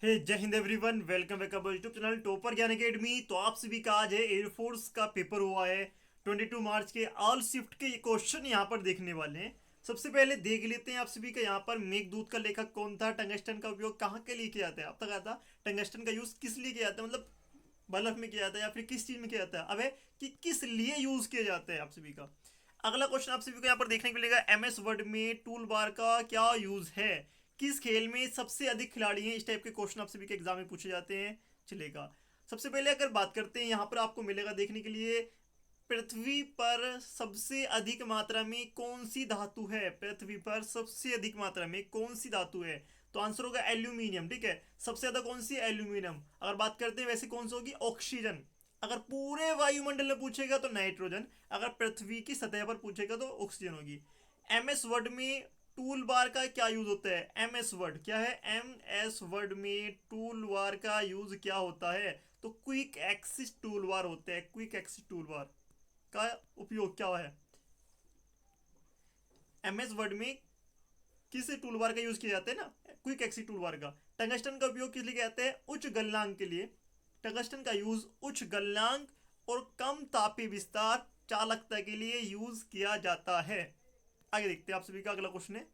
जय Hind everyone, welcome back our YouTube channel topper Gyan academy. तो आप सभी का आज है एयरफोर्स का पेपर हुआ है 22 मार्च के। ऑल शिफ्ट के ये क्वेश्चन यहाँ पर देखने वाले हैं। सबसे पहले देख लेते हैं आप सभी का यहाँ पर मेघदूत का लेखक कौन था, टंगस्टन का उपयोग कहाँ के लिए किया जाता है। अब तक आता टंगस्टन का यूज किस लिए किया जाता है, मतलब बल्ब में किया जाता है या फिर किस चीज में किया जाता है। अब है कि किस लिए यूज किया जाता है आप सभी का। अगला क्वेश्चन आप सभी को यहाँ पर देखने को मिलेगा, एम एस वर्ड में टूल बार का क्या यूज है, किस खेल में सबसे अधिक खिलाड़ी हैं। इस टाइप के क्वेश्चन आप सभी के एग्जाम में पूछे जाते हैं। चलेगा, सबसे पहले अगर बात करते हैं यहाँ पर आपको मिलेगा देखने के लिए, पृथ्वी पर सबसे अधिक मात्रा में कौन सी धातु है। पृथ्वी पर सबसे अधिक मात्रा में कौन सी धातु है, तो आंसर होगा एल्यूमिनियम। ठीक है, सबसे ज्यादा कौन सी, एल्यूमिनियम। अगर बात करते हैं वैसे कौन सी होगी, ऑक्सीजन। अगर पूरे वायुमंडल में पूछेगा तो नाइट्रोजन, अगर पृथ्वी की सतह पर पूछेगा तो ऑक्सीजन होगी। एम एस वर्ड में टूल बार का क्या यूज होता है। एम एस वर्ड क्या है, एम एस वर्ड में टूल बार का यूज क्या होता है, तो क्विक एक्सिस टूल बार होते हैं। क्विक एक्सिस टूल बार का उपयोग क्या है एम एस वर्ड में, किस टूल बार का यूज किया जाता है ना, क्विक एक्सिस टूल बार का। टंगस्टन का उपयोग किस लिए किया जाता है, उच्च गलनांक के लिए। टंगस्टन का यूज उच्च गलनांक और कम तापीय विस्तार चालकता के लिए यूज किया जाता है। आगे देखते हैं आप सभी का अगला क्वेश्चन है।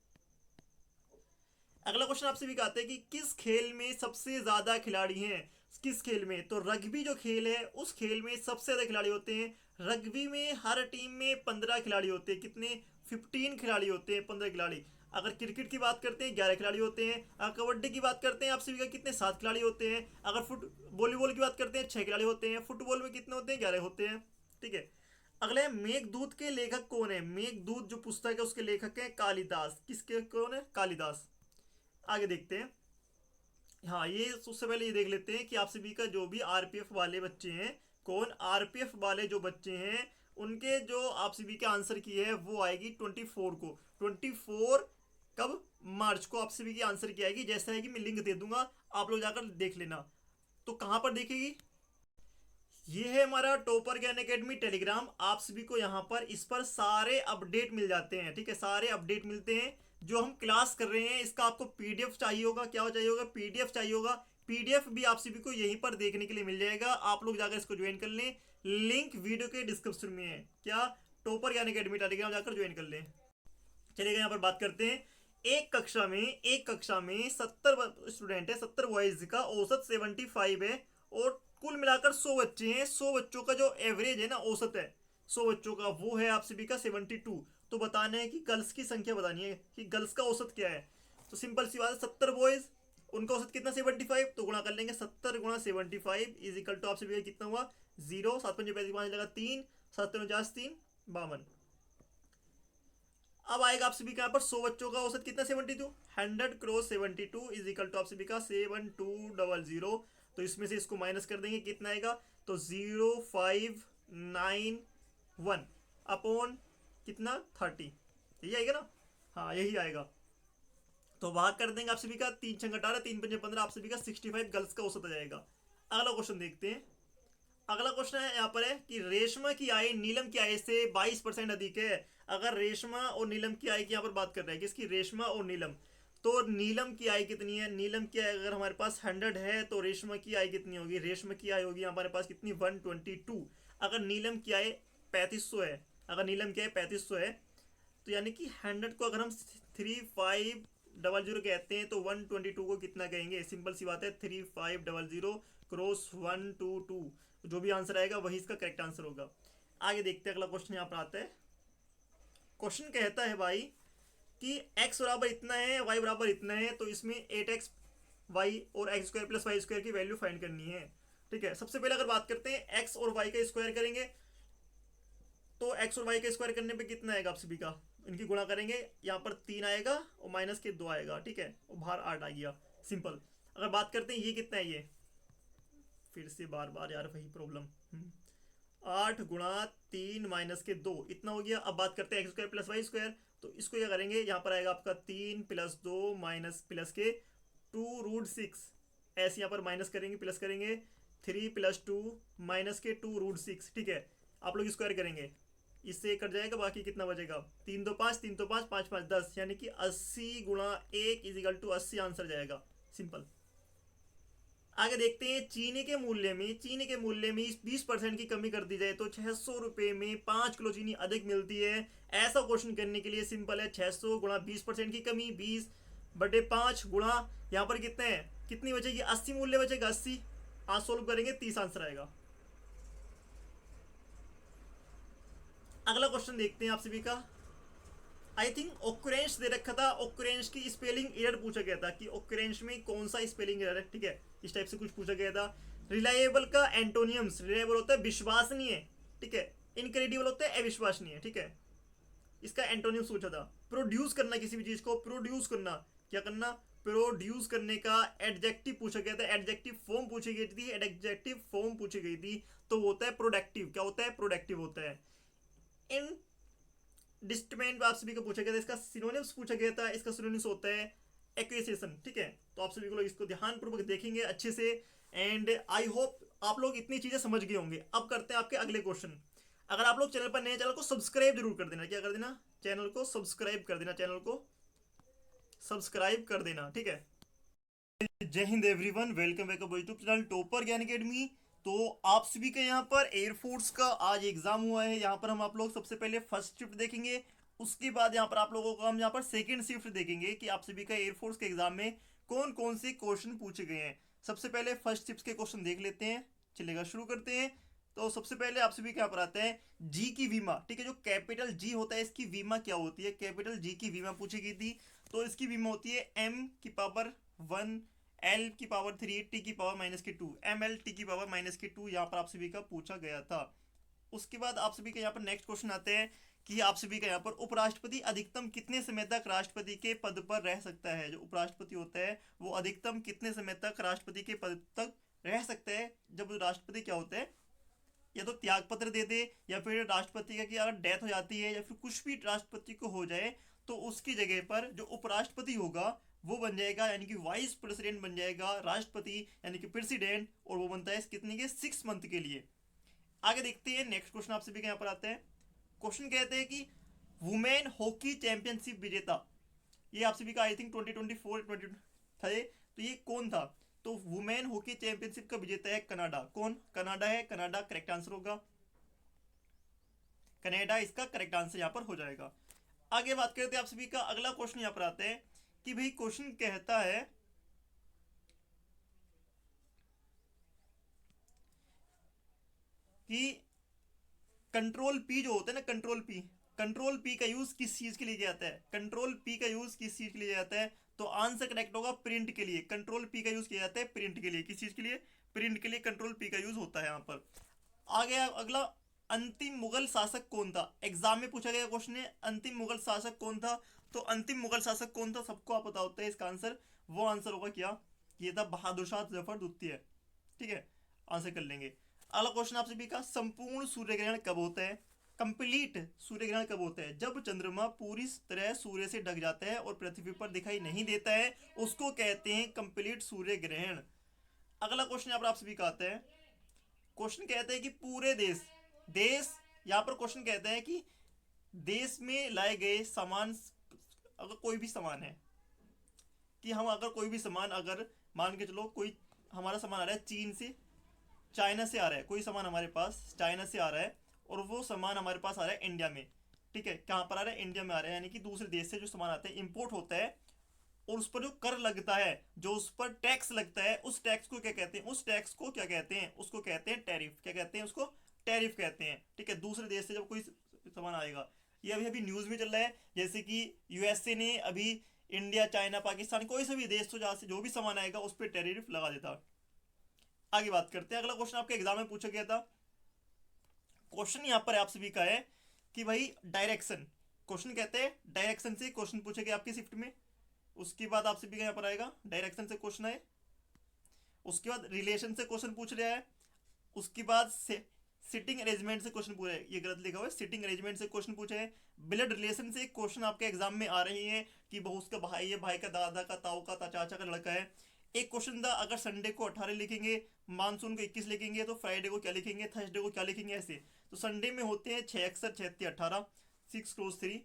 अगला क्वेश्चन आपसे भी कहते हैं कि किस खेल में सबसे ज्यादा खिलाड़ी हैं। किस खेल में, तो रग्बी जो खेल है उस खेल में सबसे ज्यादा खिलाड़ी होते हैं। रग्बी में हर टीम में 15 खिलाड़ी होते हैं। कितने, 15 खिलाड़ी होते हैं, 15 खिलाड़ी। अगर क्रिकेट की बात करते हैं 11 खिलाड़ी होते हैं। अगर कबड्डी की बात करते हैं आप सभी का कितने, 7 खिलाड़ी होते हैं। अगर फुट वॉलीबॉल की बात करते हैं 6 खिलाड़ी होते हैं। फुटबॉल में कितने होते हैं, 11 होते हैं। ठीक है, अगले मेघदूत के लेखक कौन है। मेघदूत जो पुस्तक है उसके लेखक है कालिदास। किसके कौन है, कालिदास। आगे देखते हैं। हाँ, ये सबसे पहले ये देख लेते हैं कि आप सभी का जो भी आरपीएफ वाले बच्चे हैं, कौन आरपीएफ वाले जो बच्चे हैं उनके जो आप सभी के आंसर की है वो आएगी 24 को। 24 कब, मार्च को आप सभी की आंसर की आएगी। जैसा है कि मैं लिंक दे दूंगा, आप लोग जाकर देख लेना। तो कहां पर देखेगी, ये है हमारा टॉपर ज्ञान अकेडमी टेलीग्राम। आप सभी को यहाँ पर इस पर सारे अपडेट मिल जाते हैं। ठीक है, सारे अपडेट मिलते हैं जो हम क्लास कर रहे हैं। इसका आपको पीडीएफ चाहिए होगा, क्या चाहिए होगा, पीडीएफ चाहिए होगा। पीडीएफ भी आप सभी को यहीं पर देखने के लिए मिल जाएगा। आप लोग जाकर इसको ज्वाइन कर लें, लिंक वीडियो के डिस्क्रिप्शन में है। क्या, टॉपर ज्ञान अकेडमी टेलीग्राम जाकर ज्वाइन कर लें। चलिए यहाँ पर बात करते हैं। एक कक्षा में 70 स्टूडेंट है, 70 बॉयज का औसत 75 है और कुल मिलाकर 100 बच्चे हैं। 100 बच्चों का जो एवरेज है ना, औसत है 100 बच्चों का, वो है आप सभी का 72। तो बताना है कि गर्ल्स की संख्या बतानी है कि गर्ल्स का औसत क्या है। तो सिंपल सी बात है, 70 बॉयज, उनका औसत कितना, 75। तो गुणा कर लेंगे, 70 गुणा 75 इज इक्वल टू आप सभी का कितना हुआ, 0। 7 5 लगा 3, 7 3 52। अब आएगा आप सभी का यहाँ पर 100 बच्चों का औसत कितना, 72। 100 क्रॉस 72 इज इक्वल टू आप सभी का 7200। तो इसमें से इसको माइनस कर देंगे, कितना आएगा, तो 0591 अपॉन कितना, 30। यही आएगा ना, हाँ यही आएगा। तो भाग कर देंगे आप सभी का, 3 छंग 18, 3 पंजे 15, आप सभी का 65 गर्ल्स का औसत आ जाएगा। अगला क्वेश्चन देखते हैं। अगला क्वेश्चन है यहाँ पर है कि रेशमा की आय नीलम की आय से 22% अधिक है। अगर रेशमा और नीलम की आय की यहाँ पर बात कर रहे हैं, किसकी, रेशमा और नीलम। तो नीलम की आय कितनी है, नीलम की आय अगर हमारे पास 100 है तो रेशमा की आय कितनी होगी, रेशमा की आय होगी हमारे पास कितनी, 122। अगर नीलम की आय 3500 है, अगर नीलम की आय 3500 है, तो यानी कि 100 को अगर हम 3500 कहते हैं तो 122 को कितना कहेंगे। सिंपल सी बात है, 3500 क्रॉस 122, जो भी आंसर आएगा वही इसका करेक्ट आंसर होगा। आगे देखते हैं, अगला क्वेश्चन यहाँ पर आता है। क्वेश्चन कहता है भाई कि x बराबर इतना है, y बराबर इतना है, तो इसमें 8x वाई और X square plus Y square की वैल्यू फाइंड करनी है। ठीक है, सबसे पहले अगर बात करते हैं x और y का स्क्वायर करेंगे, तो x और y का स्क्वायर करने पे कितना आएगा आप सभी का, इनकी गुणा करेंगे, यहाँ पर 3 आएगा और माइनस के 2 आएगा। ठीक है, और बाहर 8 आ गया, सिंपल। अगर बात करते हैं ये कितना है, ये फिर से बार बार यार वही प्रॉब्लम, 8 गुणा 3 माइनस के 2 इतना हो गया। अब बात करते हैं X square plus Y square, तो इसको क्या करेंगे, यहाँ पर आएगा आपका 3 + 2 माइनस प्लस के 2√6, ऐसे यहाँ पर माइनस करेंगे प्लस करेंगे, 3 + 2 माइनस के 2√6। ठीक है, आप लोग स्क्वायर करेंगे, इससे कट जाएगा, बाकी कितना बचेगा, 3 2 5, 3 2 5, 5 5 10, यानी कि 80 गुणा 1 इजिकल टू 80 आंसर जाएगा, सिंपल। आगे देखते हैं चीनी के मूल्य में 20% की कमी कर दी जाए तो 600 रुपये में 5 किलो चीनी अधिक मिलती है। ऐसा क्वेश्चन करने के लिए सिंपल है, 600 गुणा 20% की कमी 20/5 गुणा यहाँ पर कितने हैं, कितनी बचेगी, 80 मूल्य बचेगा, 80। आज सोल्व करेंगे 30 आंसर आएगा। अगला क्वेश्चन देखते हैं आप सभी का। आई थिंक ओक्रेंस दे रखा था, ओक्रेंस की स्पेलिंग एरर पूछा गया था कि ओक्रेंस में कौन सा स्पेलिंग एरर है, ठीक है, इस टाइप से कुछ पूछा गया था। रिलायबल का एंटोनियम्स, रिलायबल होता है विश्वसनीय, ठीक है, इनक्रेडिबल होता है अविश्वसनीय, ठीक है, इसका एंटोनियम्स पूछा था। प्रोड्यूस करना, किसी भी चीज को प्रोड्यूस करना, क्या करना, प्रोड्यूस करने का एडजेक्टिव पूछा गया था, एडजेक्टिव फॉर्म पूछी गई थी, एडजेक्टिव फॉर्म पूछी गई थी, तो वो होता है प्रोडक्टिव। क्या होता है, प्रोडक्टिव होता है। इन डिस्टमेंट आप सभी को पूछा गया था, इसका सिनोनिम्स पूछा गया था, इसका सिनोनिम्स होता है एक्विजिशन, ठीक है। तो आप सभी को लोग इसको ध्यानपूर्वक देखेंगे अच्छे से, एंड आई होप आप लोग इतनी चीजें समझ गए होंगे। अब करते हैं आपके अगले क्वेश्चन। अगर आप लोग चैनल पर नए, चैनल को सब्सक्राइब जरूर कर देना, क्या कर देना, चैनल को सब्सक्राइब कर देना, चैनल को सब्सक्राइब कर देना, ठीक है। Jai Hind everyone, welcome back to YouTube channel topper Gyan academy. तो आप सभी का यहाँ पर एयरफोर्स का आज एग्जाम हुआ है। यहाँ पर हम आप लोग सबसे पहले फर्स्ट शिफ्ट देखेंगे, उसके बाद यहाँ पर आप लोगों को हम यहाँ पर सेकंड शिफ्ट देखेंगे कि आप सभी का एयरफोर्स के एग्जाम में कौन कौन से क्वेश्चन पूछे गए हैं। सबसे पहले फर्स्ट शिफ्ट के क्वेश्चन देख लेते हैं, चलेगा, शुरू करते हैं। तो सबसे पहले आप सभी के यहाँ पर आते हैं जी की वीमा, ठीक है, जो कैपिटल जी होता है इसकी वीमा क्या होती है, कैपिटल जी की वीमा पूछी गई थी। तो इसकी वीमा होती है m⁻1 L⁻3 T⁻-2 ML T⁻-2, यहाँ पर आप सभी का पूछा गया था। उसके बाद आप सभी के यहाँ पर नेक्स्ट क्वेश्चन आते हैं कि आप सभी का यहाँ पर उपराष्ट्रपति अधिकतम कितने समय तक राष्ट्रपति के पद पर रह सकता है। जो उपराष्ट्रपति होता है वो अधिकतम कितने समय तक राष्ट्रपति के पद तक रह सकता है। जब राष्ट्रपति क्या होता है, या तो त्याग पत्र दे दे, या फिर राष्ट्रपति का कि अगर डेथ हो जाती है या फिर कुछ भी राष्ट्रपति को हो जाए तो उसकी जगह पर जो उपराष्ट्रपति होगा वो बन जाएगा, यानी कि वाइस प्रेसिडेंट बन जाएगा राष्ट्रपति, यानी कि प्रेसिडेंट, और वो बनता है कितने के, 6 मंथ के लिए। आगे देखते हैं नेक्स्ट क्वेश्चन आप सभी के यहाँ पर आते हैं। क्वेश्चन कहते हैं कि वुमेन हॉकी चैंपियनशिप विजेता, ये आप सभी का आई थिंक 2024 थे, तो ये कौन था। तो वुमेन हॉकी चैंपियनशिप का विजेता है कनाडा। कौन, कनाडा है, कनाडा करेक्ट आंसर होगा, कनाडा इसका करेक्ट आंसर यहाँ पर हो जाएगा। आगे बात करते हैं आप सभी का अगला क्वेश्चन यहाँ पर आते हैं कि भाई क्वेश्चन कहता है कि कंट्रोल पी जो होता है ना, कंट्रोल पी का यूज किस चीज के लिए किया जाता है, कंट्रोल पी का यूज किस चीज के लिए जाता है। तो आंसर करेक्ट होगा प्रिंट के लिए। कंट्रोल पी का यूज किया जाता है प्रिंट के लिए, किस चीज के लिए, प्रिंट के लिए कंट्रोल पी का यूज होता है यहाँ पर। आगे अगला, अंतिम मुगल शासक कौन था, एग्जाम में पूछा गया क्वेश्चन है, अंतिम मुगल शासक कौन था। तो अंतिम मुगल शासक कौन था सबको आप पता होता है इसका आंसर, वो आंसर होगा क्या, ये था बहादुर शाह जफर द्वितीय, ठीक है, आंसर कर लेंगे। अगला क्वेश्चन आप सभी का, संपूर्ण सूर्य ग्रहण कब होता है, कंप्लीट सूर्य ग्रहण कब होता है, जब चंद्रमा पूरी तरह सूर्य से ढक जाता है और पृथ्वी पर दिखाई नहीं देता है, उसको कहते हैं कंप्लीट सूर्य ग्रहण। अगला क्वेश्चन यहाँ पर आप सभी का आता है, क्वेश्चन कहते हैं कि पूरे देश यहाँ पर क्वेश्चन कहता है कि देश में लाए गए सामान, अगर कोई भी सामान है, कि हम अगर कोई भी सामान, अगर मान के चलो कोई हमारा सामान आ रहा है चीन से, चाइना से आ रहा है, कोई सामान हमारे पास चाइना से आ रहा है और वो सामान हमारे पास आ रहा है इंडिया में, ठीक है, कहाँ पर आ रहा है, इंडिया में आ रहा है, यानी कि दूसरे देश से जो सामान आता है इंपोर्ट होता है, और उस पर जो कर लगता है, जो उस पर टैक्स लगता है, उस टैक्स को क्या कहते हैं, उस टैक्स को क्या कहते हैं, उसको कहते हैं टैरिफ। क्या कहते हैं उसको, टैरिफ कहते हैं, ठीक है। दूसरे देश से जब कोई सामान आएगा, ये अभी अभी न्यूज में चल रहा है, जैसे कि यूएसए ने अभी इंडिया, चाइना, पाकिस्तान, कोई सा भी देश तो जहाँ से जो भी सामान आएगा उस पर टैरिफ लगा देता। आगे बात करते हैं, अगला क्वेश्चन आपके एग्जाम में पूछा गया था। क्वेश्चन यहाँ पर आप सभी का है कि भाई डायरेक्शन, क्वेश्चन कहते हैं डायरेक्शन से क्वेश्चन पूछे गए आपकी शिफ्ट में। उसके बाद आप सभी का यहाँ पर आएगा डायरेक्शन से क्वेश्चन है, उसके बाद रिलेशन से क्वेश्चन पूछ रहा है, उसके बाद सिटिंग अरेंजमेंट से क्वेश्चन पूछा है, ये गलत लिखा हुआ है, सिटिंग अरेंजमेंट से क्वेश्चन पूछा है। ब्लड रिलेशन से क्वेश्चन आपके एग्जाम में आ रही है कि बहु उसका भाई है, भाई का दादा का, ताऊ का, चाचा का लड़का है। एक क्वेश्चन था, अगर संडे को 18 लिखेंगे, मानसून को 21 लिखेंगे, तो फ्राइडे को क्या लिखेंगे, थर्सडे को क्या लिखेंगे, ऐसे। तो संडे में होते हैं 6 अक्षर, 6 18, 6 × 3,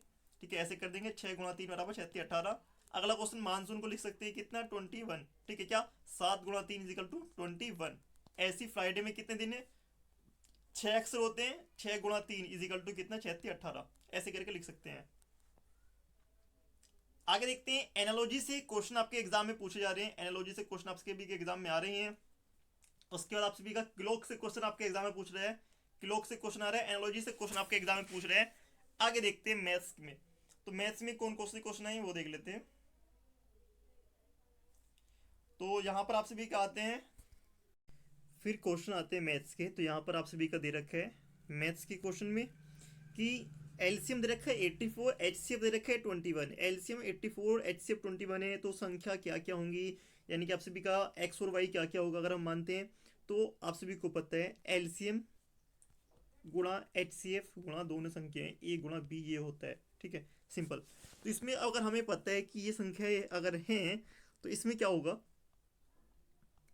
ठीक है, ऐसे कर देंगे, 6 × 3 = 6 18। अगला क्वेश्चन मानसून को लिख सकते हैं कितना 21, ठीक है क्या 7 गुणा 3 इजिकल टू 21। ऐसी फ्राइडे में कितने दिन है 6 अक्षर होते हैं 6 गुणा 3 इजिकल टू कितना 36 18 ऐसे करके लिख सकते हैं। आगे देखते हैं एनालॉजी से क्वेश्चन आपके एग्जाम में पूछे जा रहे हैं, एनालॉजी से क्वेश्चन आपके भी एग्जाम में आ रहे हैं। उसके बाद आप सभी का क्लोक से क्वेश्चन आपके एग्जाम में पूछ रहे हैं, क्लोक से क्वेश्चन आ रहा है, एनालॉजी से क्वेश्चन आपके एग्जाम में पूछ रहे हैं। आगे देखते हैं मैथ्स में, तो मैथ्स में कौन कौन से क्वेश्चन आए वो देख लेते हैं। तो यहाँ पर आप सभी का आते हैं फिर क्वेश्चन आते हैं मैथ्स के। तो यहाँ पर आप सभी का दे रखा है मैथ्स के क्वेश्चन में कि एलसीएम दे रखा है 84, एचसीएफ दे रखा है 21। एलसीएम 84, एचसीएफ 21 है तो संख्या क्या क्या होंगी, यानी कि आप सभी का एक्स और वाई क्या क्या होगा अगर हम मानते हैं तो आप सभी को पता है एलसीएम गुणा एचसीएफ गुणा दोनों संख्याएं ए गुणा बी ये होता है, ठीक है सिंपल। तो इसमें अगर हमें पता है कि ये संख्याएं अगर हैं तो इसमें क्या होगा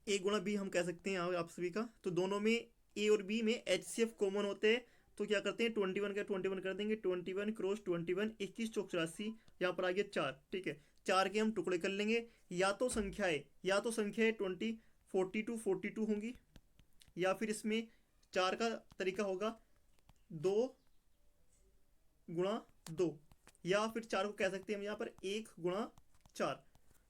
ए गुणा बी हम कह सकते हैं आप सभी का। तो दोनों में ए और बी में एचसीएफ कॉमन होते हैं तो क्या करते हैं 21 का 21 कर देंगे, 21 क्रॉस 21 21 चौक 84, यहाँ पर आ गया 4, ठीक है 4 के हम टुकड़े कर लेंगे। या तो संख्याएं 20 42 42 होंगी या फिर इसमें 4 का तरीका होगा 2 गुणा 2 या फिर 4 को कह सकते हैं हम यहाँ पर 1 गुणा 4।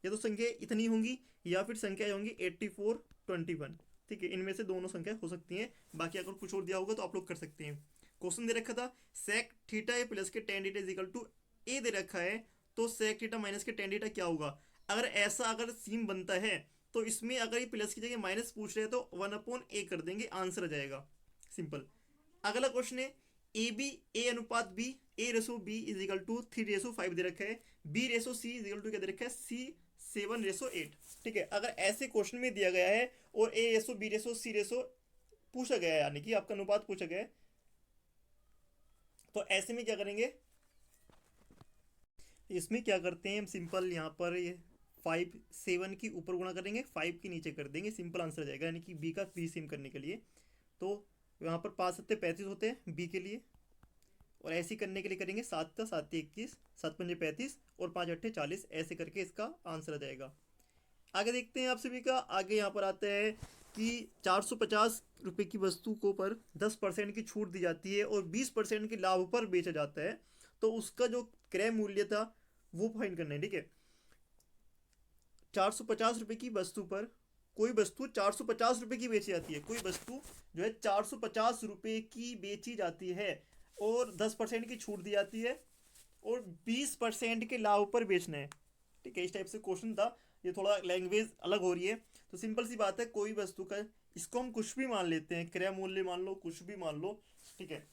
या तो संख्या इतनी होंगी या फिर संख्या होंगी 84 21, ठीक है इनमें से दोनों संख्या हो सकती हैं। बाकी अगर कुछ और दिया होगा तो आप लोग कर सकते हैं। क्वेश्चन दे रखा था सेक थीटा ए प्लस के टेन थीटा इजिकल टू ए दे रखा है तो सेक थीटा माइनस के टेन थीटा क्या होगा। अगर ऐसा अगर सीन बनता है तो इसमें अगर ये प्लस की जगह माइनस पूछ रहे हैं तो 1/a कर देंगे, आंसर आ जाएगा सिंपल। अगला क्वेश्चन है ए बी ए अनुपात B A ratio B equal to 3:5 दे रखा है, B ratio C equal to क्या दे रखा है सी 7:8, ठीक है। अगर ऐसे क्वेश्चन में दिया गया है और ए रेसो बी रेसो सी रेसो पूछा गया है यानी कि आपका अनुपात पूछा गया है तो ऐसे में क्या करेंगे, इसमें क्या करते हैं हम सिंपल यहाँ पर ये 5 7 की ऊपर गुणा करेंगे 5 के नीचे कर देंगे, सिंपल आंसर आ जाएगा यानी कि बी का बी सेम करने के लिए। तो यहाँ पर 5 7 35 होते हैं बी के लिए और ऐसे करने के लिए करेंगे 7 का 7 21 7 5 35 और 5 8 40 ऐसे करके इसका आंसर आ जाएगा। आगे देखते हैं आप सभी का, आगे यहाँ पर आता है कि 450 रुपये की वस्तु को पर 10% की छूट दी जाती है और 20% के लाभ पर बेचा जाता है तो उसका जो क्रय मूल्य था वो फाइंड करना है, ठीक है। 450 रुपये की वस्तु पर कोई वस्तु 450 रुपये की बेची जाती है, कोई वस्तु जो है 450 रुपये की बेची जाती है और 10% की छूट दी जाती है और 20% के लाभ पर बेचना है, ठीक है। इस टाइप से क्वेश्चन था, ये थोड़ा लैंग्वेज अलग हो रही है तो सिंपल सी बात है कोई वस्तु का इसको हम कुछ भी मान लेते हैं, क्रय मूल्य मान लो कुछ भी मान लो, ठीक है।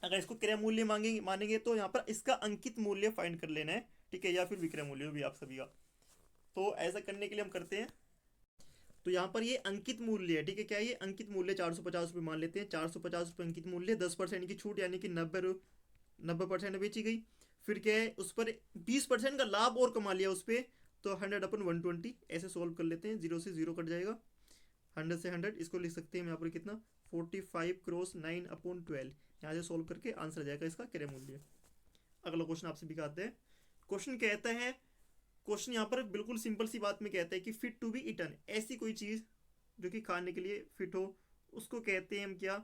अगर इसको क्रय मूल्य मानेंगे तो यहाँ पर इसका अंकित मूल्य फाइंड कर लेना है, ठीक है, या फिर विक्रय मूल्य भी आप सभी का। तो ऐसा करने के लिए हम करते हैं तो यहाँ पर ये अंकित मूल्य है, ठीक है। क्या ये अंकित मूल्य 450 रुपये मान लेते हैं, 450 रुपये अंकित मूल्य, 10% की छूट यानी कि 90% बेची गई। फिर क्या है उस पर 20% का लाभ और कमा लिया उस पर तो 100/120 ऐसे सोल्व कर लेते हैं, 0 से 0 कट जाएगा, 100 से 100 इसको लिख सकते हैं यहाँ पर कितना 45 क्रॉस 9/12 यहाँ से सोल्व करके आंसर आ जाएगा इसका क्रय मूल्य। अगला क्वेश्चन आपसे भी आते हैं, क्वेश्चन कहता है क्वेश्चन यहाँ पर बिल्कुल सिंपल सी बात में कहता है कि फिट टू बी ईटन, ऐसी कोई चीज़ जो कि खाने के लिए फिट हो उसको कहते हैं हम क्या,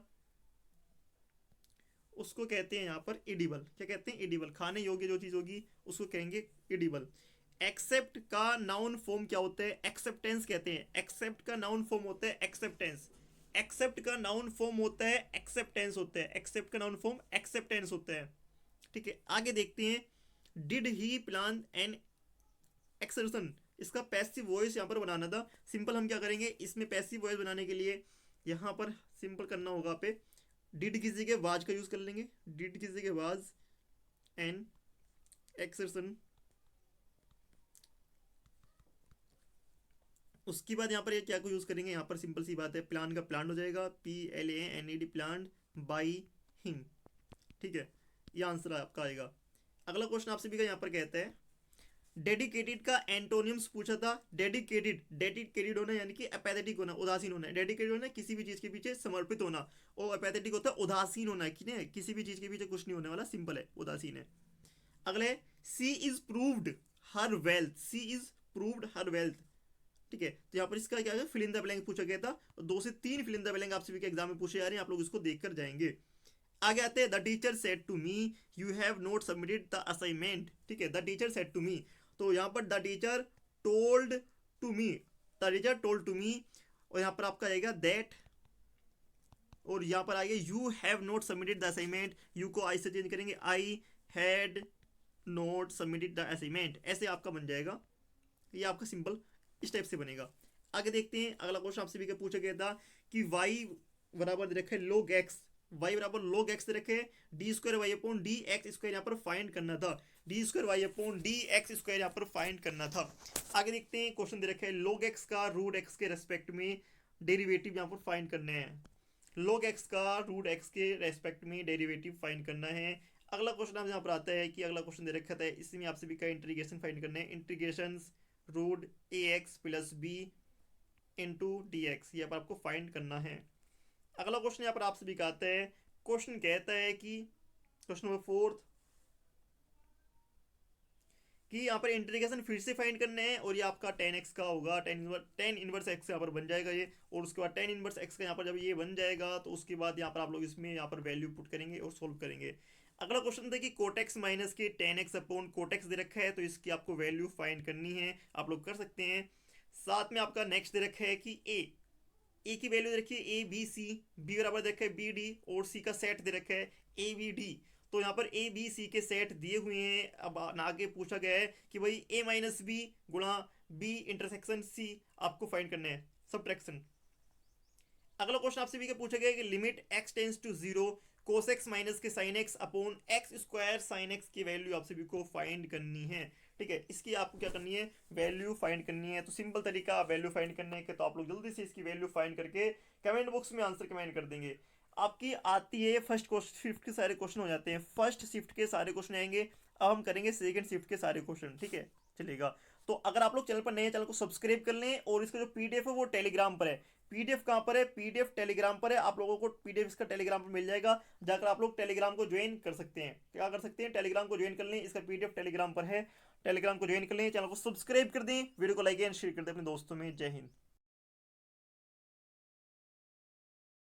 उसको कहते हैं यहाँ पर एडिबल। क्या कहते हैं एडिबल, खाने योग्य जो चीज़ होगी उसको कहेंगे एडिबल। एक्सेप्ट का नाउन फॉर्म क्या होता है, एक्सेप्टेंस कहते हैं। एक्सेप्ट का नाउन फॉर्म होता है एक्सेप्टेंस, एक्सेप्ट का नाउन फॉर्म होता है एक्सेप्टेंस होता है, एक्सेप्ट का नाउन फॉर्म एक्सेप्टेंस होता है, ठीक है। आगे देखते हैं डिड ही प्लान एन एक्सर्सन, इसका पैसिव वॉइस यहाँ पर बनाना था। सिंपल हम क्या करेंगे इसमें पैसिव वॉइस बनाने के लिए यहाँ पर सिंपल करना होगा पे डिड की जगह वाज का यूज कर लेंगे, डिड की जगह वाज एन एक्सर्सन। उसके बाद यहाँ पर ये क्या को यूज करेंगे, यहाँ पर सिंपल सी बात है प्लान का प्लान हो जाएगा PLANED प्लान बाई हिम, ठीक है, ये आंसर आपका आएगा। अगला क्वेश्चन आपसे भी यहाँ पर कहता है डेडिकेटेड का एंटोनिम्स पूछा था। डेडिकेटेड होना यानी कि एपैथेटिक होना, उदासीन होना है। डेडिकेटेड होना किसी भी चीज के पीछे समर्पित होना और एपैथेटिक होता है उदासीन होना, कि नहीं किसी भी चीज के पीछे कुछ नहीं होने वाला, सिंपल है उदासीन है। अगले she is proved her wealth, she is proved her wealth. ठीक है, तो यहाँ पर इसका क्या है, फिल इन द ब्लैंक पूछा गया था, 2 से 3 फिल इन द ब्लैंक आपसे भी एग्जाम में पूछे जा रहे हैं, आप लोग इसको देखकर जाएंगे। आगे आते हैं, the teacher said to me you have not submitted the assignment. ठीक है, the teacher said to me, तो यहाँ पर the teacher told to me, the teacher told to me, और यहाँ पर आपका आएगा दैट, और यहाँ पर आएगा you have not submitted the assignment, you को आई से चेंज करेंगे, I had not submitted the assignment, ऐसे आपका बन जाएगा। ये आपका सिंपल इस टाइप से बनेगा। आगे देखते हैं, अगला क्वेश्चन आपसे भी पूछा गया था कि y बराबर दे रखे log x, y बराबर log x दे रखे, D square Y upon D X square यहाँ पर फाइंड करना था, D square Y upon D X square यहाँ पर फाइंड करना था। आगे देखते हैं, क्वेश्चन दे रखे log x का रूट x के रेस्पेक्ट में डेरिवेटिव यहाँ पर फाइंड करने हैं, log x का रूट x के रेस्पेक्ट में डेरिवेटिव फाइंड करना है। अगला क्वेश्चन आप यहाँ पर आता है कि अगला क्वेश्चन दे रखा था, इसमें आपसे भी का इंटीग्रेशन फाइंड करना है, integration root a x plus b into d x, यहाँ पर आपको फाइंड करना है। अगला क्वेश्चन यहाँ पर आपसे भी कहता है, क्वेश्चन कहता है कि क्वेश्चन नंबर 4 कि यहाँ पर इंटीग्रेशन फिर से फाइंड करना है, और ये आपका tan x का होगा, tan इनवर्स x यहाँ पर बन जाएगा ये, और उसके बाद tan इनवर्स x का यहाँ पर जब ये बन जाएगा तो उसके बाद यहाँ पर आप लोग इसमें यहाँ पर वैल्यू पुट करेंगे और सोल्व करेंगे। अगला क्वेश्चन था कि कोटेक्स माइनस के tan x अपॉन कोटेक्स दे रखा है, तो इसकी आपको वैल्यू फाइंड करनी है, आप लोग कर सकते हैं। साथ में आपका नेक्स्ट दे रखा है कि ए की वैल्यू दे रखी है ए बी सी, बी बराबर दे रखा है बी डी, और सी का सेट दे रखा है ए बी डी। तो यहाँ पर ए बी सी के सेट दिए हुए हैं, अब आगे पूछा गया है कि भाई ए माइनस बी गुणा बी इंटरसेक्शन सी आपको फाइंड करना है, सब्ट्रैक्शन। अगला क्वेश्चन आपसे भी पूछा गया कि limit x tends to 0 cos x minus के sin x upon x square sin x की वैल्यू आप सभी को फाइंड करनी है। ठीक है, इसकी आपको क्या करनी है, वैल्यू फाइंड करनी है। तो सिंपल तरीका वैल्यू फाइंड करने के, तो आप लोग जल्दी से इसकी वैल्यू फाइंड करके कमेंट बॉक्स में आंसर कमेंट कर देंगे। आपकी आती है फर्स्ट शिफ्ट के सारे क्वेश्चन हो जाते हैं, फर्स्ट शिफ्ट के सारे क्वेश्चन आएंगे, अब हम करेंगे सेकंड शिफ्ट के सारे क्वेश्चन। ठीक है, चलेगा। तो अगर आप लोग चैनल पर नए हैं, चैनल को सब्सक्राइब कर लें, और इसका जो पीडीएफ है वो टेलीग्राम पर है। पीडीएफ कहाँ पर है, पीडीएफ टेलीग्राम पर है, आप लोगों को पीडीएफ इसका टेलीग्राम पर मिल जाएगा, जाकर आप लोग टेलीग्राम को ज्वाइन कर सकते हैं। क्या कर सकते हैं, टेलीग्राम को ज्वाइन कर लें, इसका पीडीएफ टेलीग्राम पर है, टेलीग्राम को ज्वाइन कर लें, चैनल को सब्सक्राइब कर दें, वीडियो को लाइक एंड शेयर कर दें अपने दोस्तों में। जय हिंद।